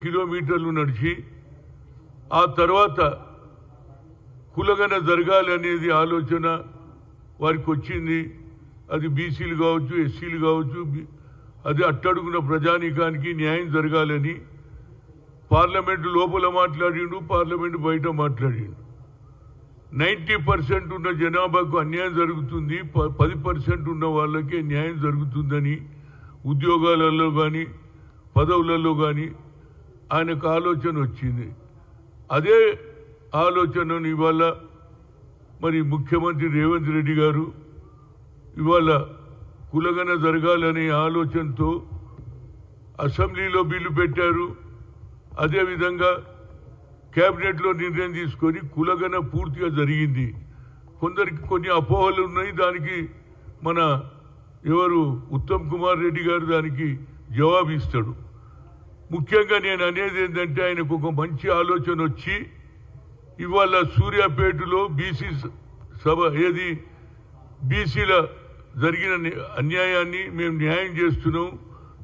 కిలోమీటర్లు నడిచి ఆ తర్వాత కులగన జరగాలి అనేది ఆలోచన వారికి వచ్చింది. అది బీసీలు కావచ్చు, ఎస్సీలు కావచ్చు, అది అట్టడుగున ప్రజానీకానికి న్యాయం జరగాలని పార్లమెంటు లోపల మాట్లాడిండు, పార్లమెంటు బయట మాట్లాడిండు. 90% ఉన్న జనాభాకు అన్యాయం జరుగుతుంది, 10% ఉన్న వాళ్ళకే న్యాయం జరుగుతుందని ఉద్యోగాలలో కానీ పదవులలో కానీ ఆయనకు ఆలోచన వచ్చింది. అదే ఆలోచనను ఇవాళ మరి ముఖ్యమంత్రి రేవంత్ రెడ్డి గారు ఇవాళ కులగన జరగాలనే ఆలోచనతో అసెంబ్లీలో బిల్లు పెట్టారు. అదేవిధంగా కేబినెట్లో నిర్ణయం తీసుకొని కులగన పూర్తిగా జరిగింది. కొందరికి కొన్ని అపోహలు ఉన్నాయి, దానికి మన ఎవరు ఉత్తమ్ కుమార్ రెడ్డి గారు దానికి జవాబు ఇస్తాడు. ముఖ్యంగా నేను అనేది ఏంటంటే ఆయనకు ఒక మంచి ఆలోచన వచ్చి ఇవాళ సూర్యాపేటలో బీసీ సభ ఏది బీసీల జరిగిన అన్యాయాన్ని మేము న్యాయం చేస్తున్నాం,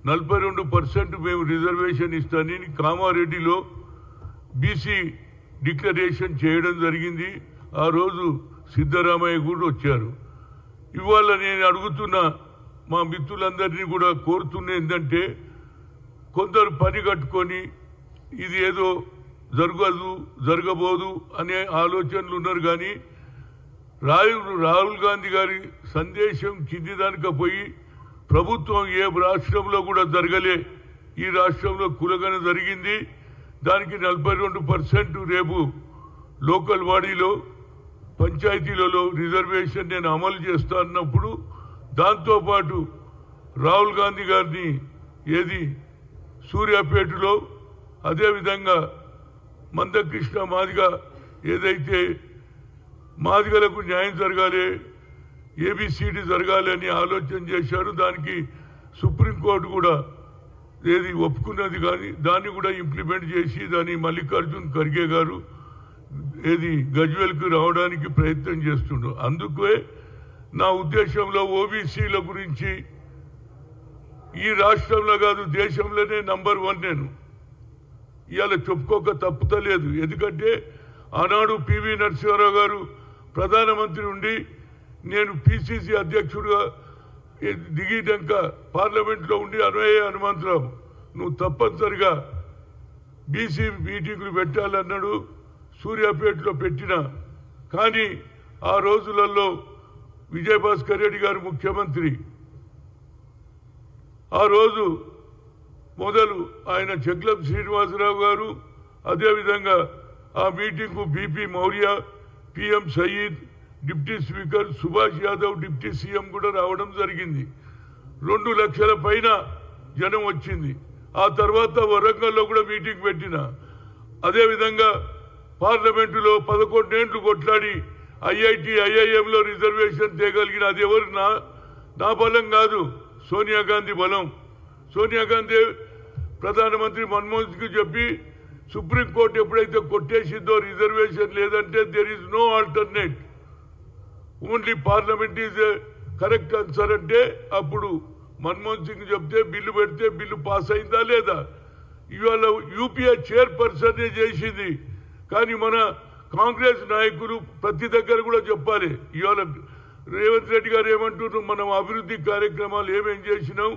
42% మేము రిజర్వేషన్ ఇస్తానని కామారెడ్డిలో బీసీ డిక్లరేషన్ చేయడం జరిగింది. ఆ రోజు సిద్ధరామయ్య కూడా వచ్చారు. ఇవాళ నేను అడుగుతున్న మా మిత్రులందరినీ కూడా కోరుతున్న ఏంటంటే కొందరు పని కట్టుకొని ఇది ఏదో జరగబోదు అనే ఆలోచనలు ఉన్నారు. కానీ రాహుల్ గాంధీ గారి సందేశం కింది దానిక పోయి ప్రభుత్వం ఏ రాష్ట్రంలో కూడా జరగలే, ఈ రాష్ట్రంలో కులగన జరిగింది, దానికి 42% రేపు లోకల్ బాడీలో పంచాయతీలలో రిజర్వేషన్ నేను అమలు చేస్తా అన్నప్పుడు దాంతోపాటు రాహుల్ గాంధీ గారిని ఏది సూర్యాపేటలో అదేవిధంగా మందకృష్ణ మాదిగ ఏదైతే మాదిగలకు న్యాయం జరగాలి, ఏబిసిడి జరగాలి అని ఆలోచన చేశారు. దానికి సుప్రీంకోర్టు కూడా ఏది ఒప్పుకున్నది, కానీ దాన్ని కూడా ఇంప్లిమెంట్ చేసి దాన్ని మల్లికార్జున్ ఖర్గే గారు ఏది గజ్వేల్కి రావడానికి ప్రయత్నం చేస్తుండ్రు. అందుకే నా ఉద్దేశంలో ఓబీసీల గురించి ఈ రాష్ట్రంలో కాదు దేశంలోనే నంబర్ 1 నేను ఇవాళ చెప్పుకోక తప్పుతలేదు. ఎందుకంటే ఆనాడు పివి నరసింహారావు గారు ప్రధానమంత్రి ఉండి నేను పిసిసి అధ్యక్షుడిగా దిగినాక పార్లమెంట్లో ఉండి అన్వయ హనుమంతరావు నువ్వు తప్పనిసరిగా బీసీ మీటింగులు పెట్టాలన్నాడు. సూర్యాపేటలో పెట్టిన, కానీ ఆ రోజులలో విజయభాస్కర్ రెడ్డి గారు ముఖ్యమంత్రి, ఆ రోజు మొదలు ఆయన చెక్లం శ్రీనివాసరావు గారు, అదేవిధంగా ఆ మీటింగ్కు B P Maurya, PM Sayeed, deputy speaker Subhash Yadav, deputy CM కూడా రావడం జరిగింది. 2 లక్షల పైన జనం వచ్చింది. ఆ తర్వాత వరంగల్లో కూడా మీటింగ్ పెట్టిన, అదేవిధంగా పార్లమెంటులో 11 ఏళ్లు కొట్లాడి ఐఐటి ఐఐఎంలో రిజర్వేషన్ తేగలిగిన అది ఎవరు నా బలం కాదు, సోనియా గాంధీ బలం. సోనియా గాంధీ ప్రధానమంత్రి మన్మోహన్ సింగ్ చెప్పి సుప్రీంకోర్టు ఎప్పుడైతే కొట్టేసిందో రిజర్వేషన్ లేదంటే there is no alternate, only parliament is correct answer అంటే అప్పుడు మన్మోహన్ సింగ్ చెప్తే బిల్లు పెడితే బిల్లు పాస్ అయిందా లేదా. ఇవాళ యూపీఏ చైర్పర్సన్ చేసింది, కానీ మన కాంగ్రెస్ నాయకులు ప్రతి దగ్గర కూడా చెప్పాలి. ఇవాళ రేవంత్ రెడ్డి గారు ఏమంటున్నాం, మనం అభివృద్ధి కార్యక్రమాలు ఏమేం చేసినాం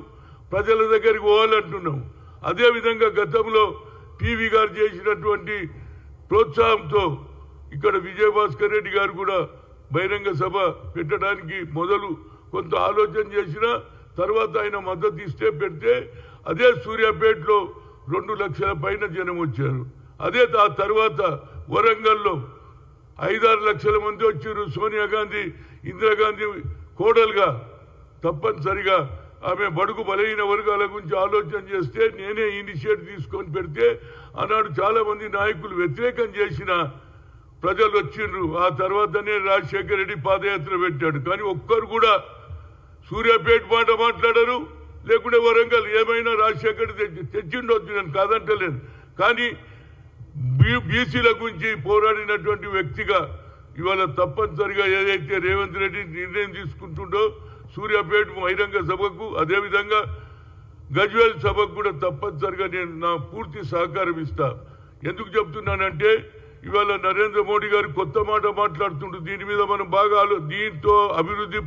ప్రజల దగ్గరికి పోవాలంటున్నాం. అదేవిధంగా గతంలో పివి గారు చేసినటువంటి ప్రోత్సాహంతో ఇక్కడ విజయభాస్కర్ రెడ్డి గారు కూడా బహిరంగ సభ పెట్టడానికి మొదలు కొంత ఆలోచన చేసిన తర్వాత ఆయన మద్దతు ఇస్తే పెడితే అదే సూర్యాపేటలో 2 లక్షల పైన జనం వచ్చారు. అదే ఆ తర్వాత వరంగల్లో 5-6 లక్షల మంది వచ్చారు. సోనియా గాంధీ ఇందిరాగాంధీ కోడలుగా తప్పనిసరిగా ఆమె బడుగు బలహీన వర్గాల గురించి ఆలోచన చేస్తే నేనే ఇనిషియేటివ్ తీసుకొని పెడితే ఆనాడు చాలా మంది నాయకులు వ్యతిరేకం చేసిన ప్రజలు వచ్చిండ్రు. ఆ తర్వాతనే రాజశేఖర రెడ్డి పాదయాత్ర పెట్టాడు. కానీ ఒక్కరు కూడా సూర్యాపేట మాట మాట్లాడరు, లేకుంటే వరంగల్ ఏమైనా రాజశేఖర్ తెచ్చిండొచ్చు, నేను కాదంటలేను. కానీ బీసీల గురించి పోరాడినటువంటి వ్యక్తిగా ఇవాళ తప్పనిసరిగా ఏదైతే రేవంత్ రెడ్డి నిర్ణయం తీసుకుంటుండో సూర్యాపేట బహిరంగ సభకు, అదేవిధంగా గజ్వేల్ సభకు కూడా తప్పనిసరిగా నేను నా పూర్తి సహకారం ఇస్తా. ఎందుకు చెప్తున్నానంటే ఇవాళ నరేంద్ర మోడీ గారు కొత్త మాట మాట్లాడుతుండ్రు. దీని మీద మనం బాగా దీంతో అభివృద్ధి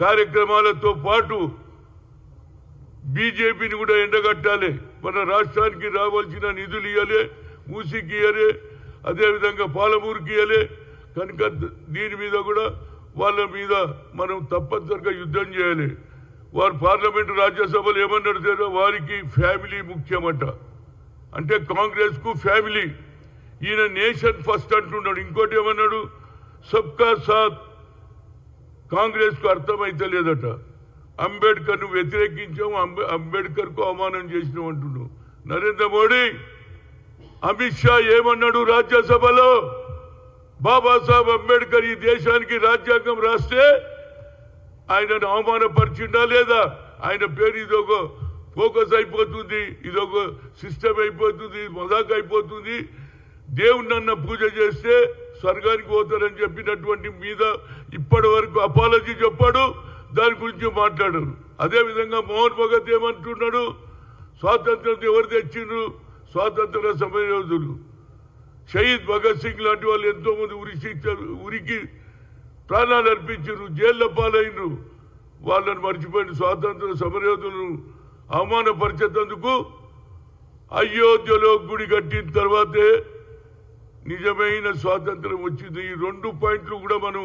కార్యక్రమాలతో పాటు బీజేపీని కూడా ఎండగట్టాలి. మన రాష్ట్రానికి రావాల్సిన నిధులు ఇవ్వాలి, మూసీకి ఇవ్వాలి, అదేవిధంగా పాలమూరుకి ఇవ్వాలి. కనుక దీని మీద కూడా వాళ్ళ మీద మనం తప్పనిసరిగా యుద్ధం చేయాలి. వారు పార్లమెంటు రాజ్యసభలో ఏమన్నాడు, వారికి ఫ్యామిలీ ముఖ్యమట. అంటే కాంగ్రెస్ కు ఫ్యామిలీ. ఈయన నేషన్ ఫస్ట్ అంటున్నాడు. ఇంకోటి ఏమన్నాడు, సబ్కా సాత్. కాంగ్రెస్ కు అర్థమైతే లేదట. అంబేద్కర్ ను వ్యతిరేకించాము, అంబేద్కర్ కు అవమానం చేసినాం అంటున్నావు. నరేంద్ర మోడీ, అమిత్ షా ఏమన్నాడు రాజ్యసభలో, బాబాసాహెబ్ అంబేద్కర్ ఈ దేశానికి రాజ్యాంగం రాస్తే ఆయనను అవమానపరిచిండా లేదా? ఆయన పేరు ఇదొక ఫోకస్ అయిపోతుంది, ఇదొక సిస్టమ్ అయిపోతుంది, మజాక్ అయిపోతుంది. దేవుణ్ణన్న పూజ చేస్తే స్వర్గానికి పోతారని చెప్పినటువంటి మీద ఇప్పటి వరకు అపాలజీ చెప్పాడు, దాని గురించి మాట్లాడారు. అదేవిధంగా మోహన్ భగత్ ఏమంటున్నాడు, స్వాతంత్రం ఎవరు తెచ్చిండ్రు? స్వాతంత్ర సమరయోధులు. షహీద్ భగత్ సింగ్ లాంటి వాళ్ళు ఎంతో మంది ఉరికి ప్రాణాలు అర్పించారు, జైళ్ల పాలైనరు. వాళ్ళని మర్చిపోయిన స్వాతంత్ర సమరయోధులను అవమానపరిచేందుకు అయోధ్యలో గుడి కట్టిన తర్వాతే నిజమైన స్వాతంత్రం వచ్చింది. ఈ 2 పాయింట్లు కూడా మనం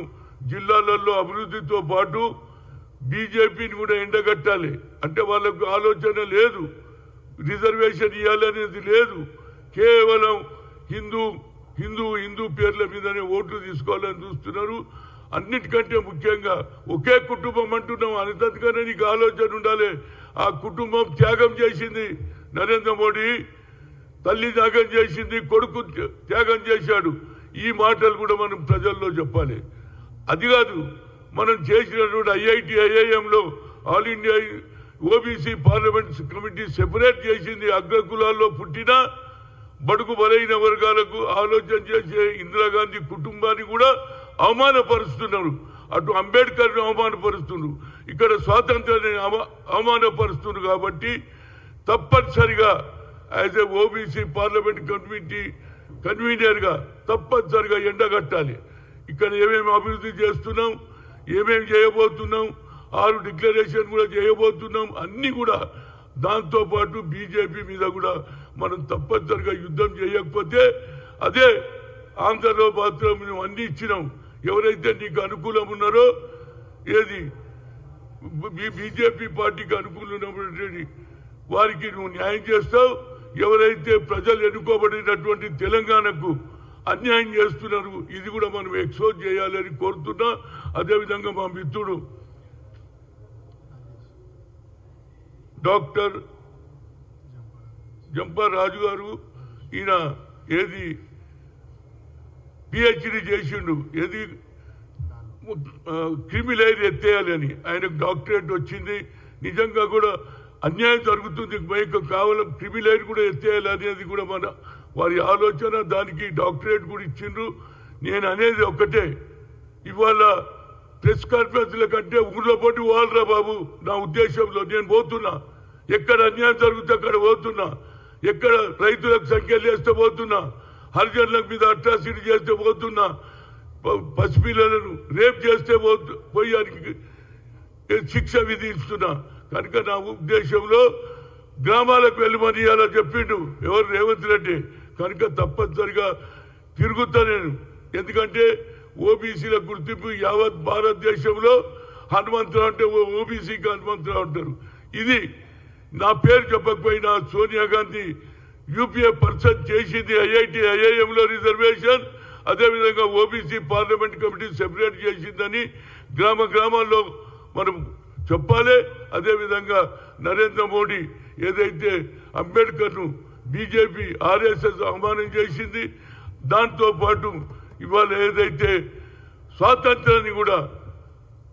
జిల్లాలలో అభివృద్ధితో పాటు బీజేపీని కూడా ఎండగట్టాలి. అంటే వాళ్ళకు ఆలోచన లేదు, రిజర్వేషన్ ఇవ్వాలనేది లేదు. కేవలం హిందూ పేర్ల మీదనే ఓట్లు తీసుకోవాలని చూస్తున్నారు. అన్నిటికంటే ముఖ్యంగా ఒకే కుటుంబం అంటున్నాం, అంతగానే నీకు ఆలోచన ఉండాలి. ఆ కుటుంబం త్యాగం చేసింది నరేంద్ర మోడీ, తల్లి త్యాగం చేసింది, కొడుకు త్యాగం చేశాడు. ఈ మాటలు కూడా మనం ప్రజల్లో చెప్పాలి. అది కాదు, మనం చేసినటువంటి ఐఐటి ఐఐఎంలో all India OBC parliament committee separate చేసింది. అగ్రకులాల్లో పుట్టిన బడుగు బలైన వర్గాలకు ఆలోచన చేసే ఇందిరాగాంధీ కుటుంబాన్ని కూడా అవమానపరుస్తున్నారు. అటు అంబేద్కర్ని అవమానపరుస్తున్నారు, ఇక్కడ స్వాతంత్రాన్ని అవమానపరుస్తున్నారు. కాబట్టి తప్పనిసరిగా as a OBC parliament committee కన్వీనర్గా తప్పనిసరిగా ఎండగట్టాలి. ఇక్కడ ఏమేమి అభివృద్ధి చేస్తున్నాం, ఏమేమి చేయబోతున్నాం, 6 డిక్లరేషన్ కూడా చేయబోతున్నాం. అన్ని కూడా దాంతోపాటు బీజేపీ మీద కూడా మనం తప్పనిసరిగా యుద్ధం చేయకపోతే అదే ఆంధ్రలో మాత్రం మేము అన్ని ఇచ్చినాం. ఎవరైతే నీకు అనుకూలం ఉన్నారో, ఏది బీజేపీ పార్టీకి అనుకూలమైనటువంటి వారికి నువ్వు న్యాయం చేస్తావు. ఎవరైతే ప్రజలు ఎన్నుకోబడినటువంటి తెలంగాణకు అన్యాయం చేస్తున్నారు, ఇది కూడా మనం ఎక్స్పోజ్ చేయాలని కోరుతున్నా. అదేవిధంగా మా మిత్రుడు డాక్టర్ జంపా రాజు గారు, ఈయన ఏది పిహెచ్డి చేసిండు, ఏది క్రిమిలేర్ ఎత్తేయాలని, ఆయనకు డాక్టరేట్ వచ్చింది. నిజంగా కూడా అన్యాయం జరుగుతుంది, మైక్ కావాలం క్రిమిలేర్ కూడా ఎత్తేయాలి అనేది కూడా మన వారి ఆలోచన. దానికి డాక్టరేట్ కూడా ఇచ్చిండ్రు. నేను అనేది ఒక్కటే, ఇవాళ ప్రెస్ కాన్ఫరెన్స్ల కంటే ఊర్లో పోటీ వాళ్ళరా బాబు. నా ఉద్దేశంలో నేను పోతున్నా, ఎక్కడ అన్యాయం జరుగుతే అక్కడ పోతున్నా, ఎక్కడ రైతులకు సంఖ్యలు చేస్తే పోతున్నా, హరిజనుల మీద అట్రాసిటీ చేస్తే పోతున్నా, పసిపిల్లలను రేప్ చేస్తే పోయానికి శిక్ష విధిస్తున్నా. కనుక నా ఉద్దేశంలో గ్రామాలకు వెళ్ళమని అలా చెప్పిండు ఎవరు, రేవంత్ రెడ్డి. కనుక తప్పనిసరిగా తిరుగుతా నేను. ఎందుకంటే ఓబీసీల గుర్తింపు యావత్ భారతదేశంలో హనుమంతరావు అంటే ఓబీసీకి హనుమంతరావు అంటారు. ఇది నా పేరు చెప్పకపోయినా సోనియా గాంధీ యూపీఏ పర్సన్ చేసింది. ఐఐటి ఐఐఎంలో రిజర్వేషన్, అదేవిధంగా ఓబీసీ పార్లమెంట్ కమిటీ సెపరేట్ చేసిందని గ్రామాల్లో మనం చెప్పాలి. అదేవిధంగా నరేంద్ర మోడీ ఏదైతే అంబేద్కర్ను బీజేపీ ఆర్ఎస్ఎస్ అవమానం చేసింది, దాంతో పాటు ఇవాళ ఏదైతే స్వాతంత్రాన్ని కూడా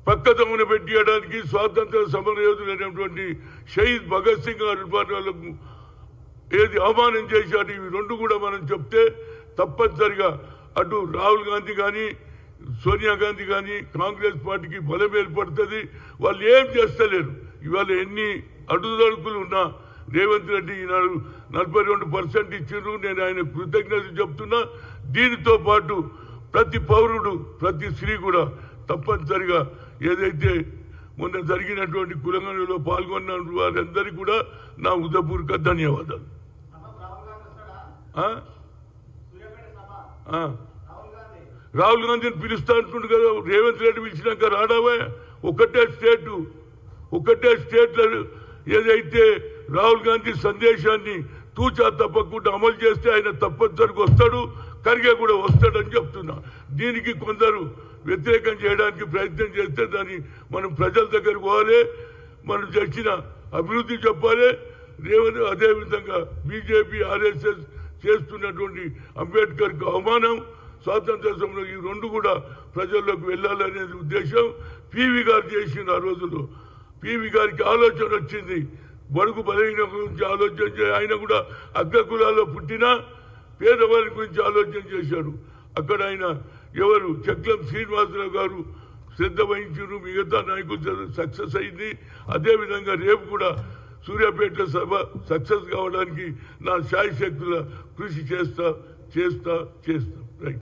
పక్కదమ్మున పెట్టియడానికి స్వాతంత్ర సమరయోధులైనటువంటి షహీద్ భగత్ సింగ్ వాళ్ళకు ఏది అవమానం చేశాడు, ఇవి 2 కూడా మనం చెప్తే తప్పనిసరిగా అటు రాహుల్ గాంధీ కానీ సోనియా గాంధీ కానీ కాంగ్రెస్ పార్టీకి బలం ఏర్పడుతుంది. వాళ్ళు ఏం చేస్తలేరు. ఇవాళ ఎన్ని అడుగుదడుకులు ఉన్న రేవంత్ రెడ్డి ఈనాడు 42% ఇచ్చిండ్రు. నేను ఆయన కృతజ్ఞతలు చెప్తున్నా. దీనితో పాటు ప్రతి పౌరుడు ప్రతి స్త్రీ కూడా తప్పనిసరిగా ఏదైతే మొన్న జరిగినటువంటి కులంగంలో పాల్గొన్న వారందరికీ కూడా నా ఉదయపూర్వక ధన్యవాదాలు. రాహుల్ గాంధీని పిలుస్తా అంటుండు కదా, రేవంత్ రెడ్డి పిలిచినాక రాడావా? ఒకటే స్టేట్ ఏదైతే రాహుల్ గాంధీ సందేశాన్ని తూచా తప్పకుండా అమలు చేస్తే ఆయన తప్పనిసరిగా వస్తాడు, ఖర్గే కూడా వస్తాడని చెప్తున్నా. దీనికి కొందరు వ్యతిరేకం చేయడానికి ప్రయత్నం చేస్తే దాన్ని మనం ప్రజల దగ్గరకు పోవాలి, మనం చేసిన అభివృద్ధి చెప్పాలి. రేవంత్ అదేవిధంగా బీజేపీ ఆర్ఎస్ఎస్ చేస్తున్నటువంటి అంబేద్కర్కి అవమానం, స్వాతంత్ర సమయంలో ఈ రెండు కూడా ప్రజల్లోకి వెళ్ళాలనే ఉద్దేశం పివి గారు చేసిన ఆ రోజుల్లో. పివి గారికి ఆలోచన వచ్చింది, బడుగు బలహీన గురించి ఆలోచన ఆయన కూడా అగ్రకులాల్లో పుట్టినా పేదవారి గురించి ఆలోచన చేశాడు. అక్కడ ఆయన ఎవరు చక్లం శ్రీనివాసరావు గారు శ్రద్ధ వహించారు, మిగతా నాయకులు సక్సెస్ అయింది. అదేవిధంగా రేపు కూడా సూర్యాపేట సభ సక్సెస్ కావడానికి నా శాయశక్తుల కృషి చేస్తా. రైట్.